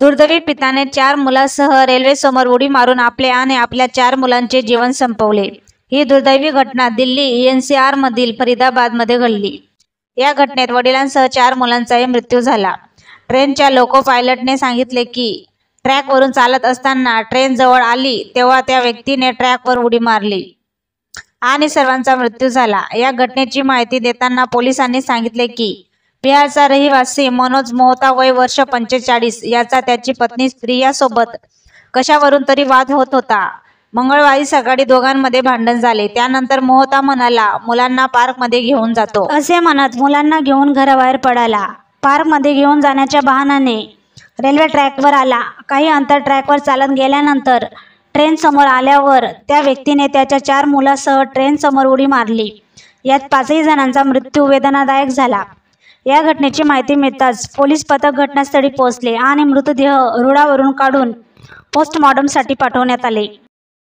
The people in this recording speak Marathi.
दुर्दैवी पित्याने 4 मुलांसह रेल्वेसमोर उडी मारून आपले आणि आपल्या 4 मुलांचे जीवन संपवले। ही दुर्दैवी घटना दिल्ली एनसीआर मधील फरीदाबादमध्ये घडली। या घटनेत वडिलांसह 4 मुलांचाही मृत्यू झाला। ट्रेनच्या लोको पायलटने सांगितले की ट्रॅकवरून चालत असताना ट्रेन जवळ आली तेव्हा त्या व्यक्तीने ट्रॅकवर उडी मारली आणि सर्वांचा मृत्यू झाला। या घटनेची माहिती देताना पोलिसांनी सांगितले की बिहारचा रहिवासी मनोज मोहता वय वर्ष 45 याचा त्याची पत्नी प्रियासोबत कशावरून तरी वाद होत होता। मंगळवारी सकाळी दोघांमध्ये भांडण झाले। त्यानंतर मोहता म्हणाला, मुलांना पार्कमध्ये घेऊन जातो असे म्हणत मुलांना घेऊन घराबाहेर पडाला। पार्कमध्ये घेऊन जाण्याच्या बहाण्याने रेल्वे ट्रॅकवर आला। काही अंतर ट्रॅकवर चालत गेल्यानंतर ट्रेन समोर आल्यावर त्या व्यक्तीने त्याच्या 4 मुलांसह ट्रेन समोर उडी मारली। यात 5 जणांचा मृत्यू वेदनादायक झाला। या घटनेची माहिती मिळताच पोलीस पथक घटनास्थळी पोहोचले आणि मृतदेह रुळावरून काढून पोस्टमॉर्टमसाठी पाठवण्यात आले।